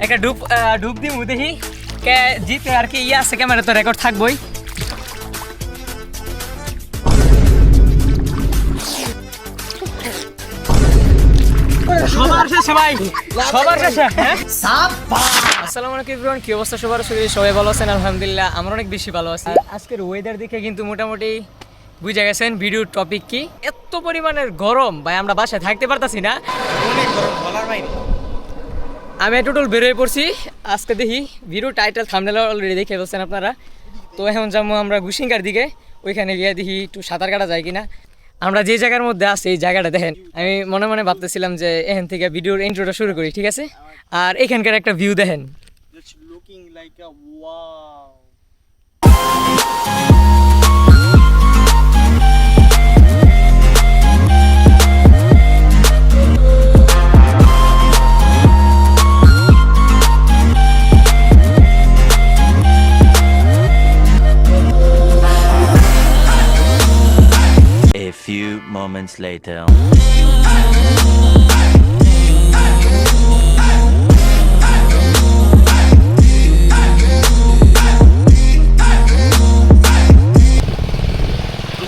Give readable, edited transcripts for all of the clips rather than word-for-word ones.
একটা ডুব দিমু দেখি কে জিতে আর কি ইয়ে আছে ক্যামেরা তো রেকর্ড থাকবই। সবার শেষে ভাই, সবার শেষে। হ্যাঁ আসসালামু আলাইকুম এভরিওয়ান, কি অবস্থা সবার? সবাই ভালো আছেন? আলহামদুলিল্লাহ আমরা অনেক বেশি ভালো আছি। আজকের ওয়েদার দেখে কিন্তু মোটামুটি বুঝে গেছেন ভিডিওর টপিক কি। এত পরিমাণের গরম ভাই, আমরা বাসায় থাকতে পারতাছি না, অনেক গরম বলার বাইরে। আমি টোটাল বেরোয় পড়ছি আজকে। দেখি ভিডিও টাইটেল থাম্বনেল অলরেডি দেখে ফেলছেন আপনারা। তো এখন যাবো আমরা গুশিঙ্গার দিকে, ওইখানে গিয়ে দেখি একটু সাঁতার কাটা যায় কিনা। আমরা যে জায়গার মধ্যে আছি এই জায়গাটা দেখেন, আমি মনে মনে ভাবতেছিলাম যে এখান থেকে ভিডিওর ইন্ট্রোটা শুরু করি, ঠিক আছে? আর এখানকার একটা ভিউ দেখেন। A few moments later.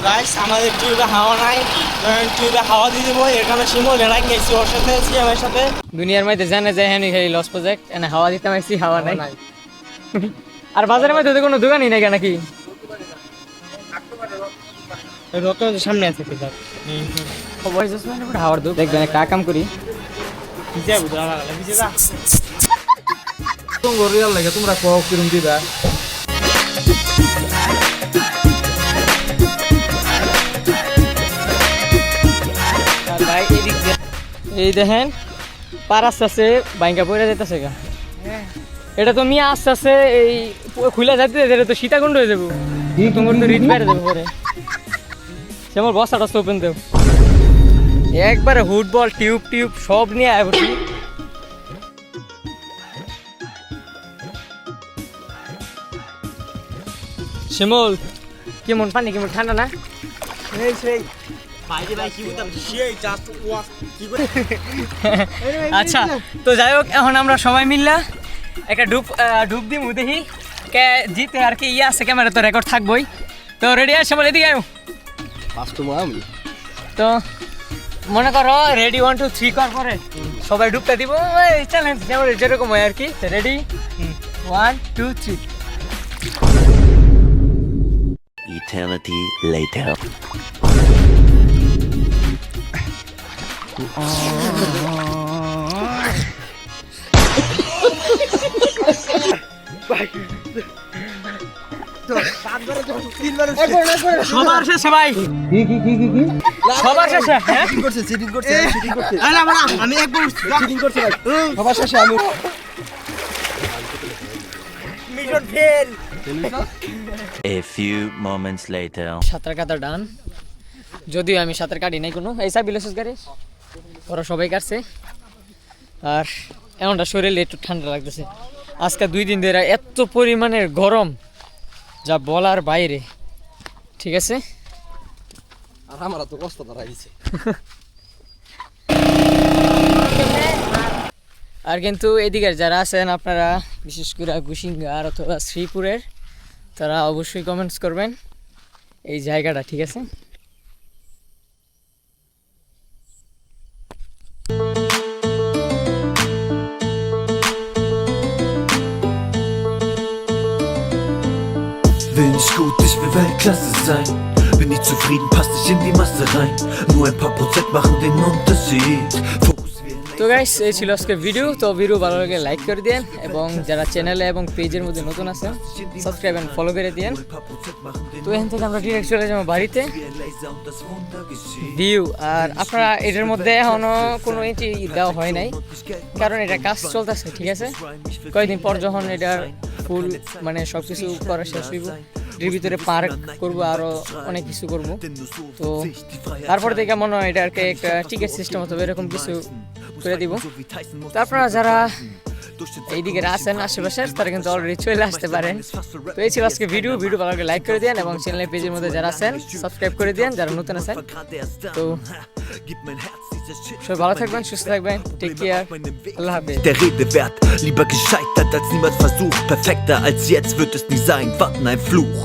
Guys আমাদের টিউবে হাওয়া নাই, টিউবে হাওয়া দিয়ে দেবো। এখানে শিমুল এরাই গেছি, ওর সাথে আছি, আমার সাথে। দুনিয়ার মধ্যে জানে যে হ্যাঁ খালি লস প্রজেক্ট, এনে হাওয়া দিতে পারছি, হাওয়া নাই। আর বাজারের মধ্যে তো কোনো দোকানই নাই নাকি? সামনে আছে হাওয়ার দুধ দেখবেন, একটা কাম করি। তোমরা কও কিরম দিবা? এই দেখেন পার আস্তে আস্তে বাইঙ্গা পড়ে যাইতেছে গা। এটা তো মিয়া আস্তে আস্তে এই খুলে যাইতে এটা তো সীতাকুণ্ড হয়ে যাবো, তোমার তো রিট বেড়ে যাবো পরে। সে আমার বস্তাটা ওপেন দেব একবারে, ফুটবল টিউব টিউব সব নিয়ে আয় বসি। শিমুল কেমন পানি, কেমন ঠান্ডা না? আচ্ছা তো যাই হোক, এখন আমরা সবাই মিললা একটা ডুব দিমু দেখি কে জিতে আর কি ইয়ে আছে ক্যামেরা তো রেকর্ড থাকবই। তো রেডি আছে সবাই? এদিকে আয়ো। তো মনে করো রেডি 1 2 3 করার পরে সবাই ডুবতে দিব, চ্যালেঞ্জ যেরকম হয় আর কি। রেডি 1 2 3। Eternity later. সবার শেষে ভাই, সবার শেষে। হ্যাঁ আমি একবার সবার শেষে আমি mission fail. A few moments later. সাঁতার কাটা ডান, যদিও আমি সাঁতার কাটি নাই কোনো। এই সাবিলেসুস গাড়ি ওরা সবাই কাটছে। আর এমনটা শরীরে একটু ঠান্ডা লাগতেছে। আজকে 2 দিন ধরে এত পরিমাণের গরম যা বলার বাইরে, ঠিক আছে? আর আমার তো কষ্ট দাঁড়াইছে। আর কিন্তু এদিকের যারা আছেন আপনারা, বিশেষ করে গুশিঙ্গার অথবা শ্রীপুরের, তারা অবশ্যই কমেন্টস করবেন এই জায়গাটা, ঠিক আছে? Will nicht gut, ich will Weltklasse sein. Bin nicht zufrieden, passt nicht in die Masse rein. Nur ein paar Prozent machen den Unterschied. Fokus wie ein তো গাইস এই ছিল আজকের ভিডিও। তো ভিডিও ভালো লাগে লাইক করে দেন, এবং যারা চ্যানেলে এবং পেজের মধ্যে নতুন আছেন সাবস্ক্রাইব এন্ড ফলো করে দেন। তো এখান থেকে আমরা ডিরেক্ট চলে যাবো বাড়িতে। ভিউ আর আপনারা এটার মধ্যে এখনো কোনো এন্ট্রি দেওয়া হয় নাই, কারণ এটা কাজ চলতেছে, ঠিক আছে? কয়েকদিন পর যখন এটার ফুল মানে সব কিছু করা শেষ হইব, এর ভিতরে পার্ক করবো, আরও অনেক কিছু করব। তো তারপর থেকে মনে হয় এটাকে একটা টিকিট সিস্টেম অথবা এরকম কিছু করে দিব। তো আপনারা যারা এইদিকে আছেন আশেপাশে তারা কিন্তু অলরেডি চলে আসতে পারেন। তো এই ছিল আজকে ভিডিও ভালো লাগলে লাইক করে দিন এবং চ্যানেলের পেজের মধ্যে যারা আছেন সাবস্ক্রাইব করে দিন যারা নতুন আছেন। তো সবাই ভালো থাকবেন, সুস্থ থাকবেন, টেক কেয়ার, আল্লাহ হাফেজ। Der Rede wert, lieber gescheitert als niemals versucht. Perfekter als jetzt wird es nie sein, warten ein Fluch.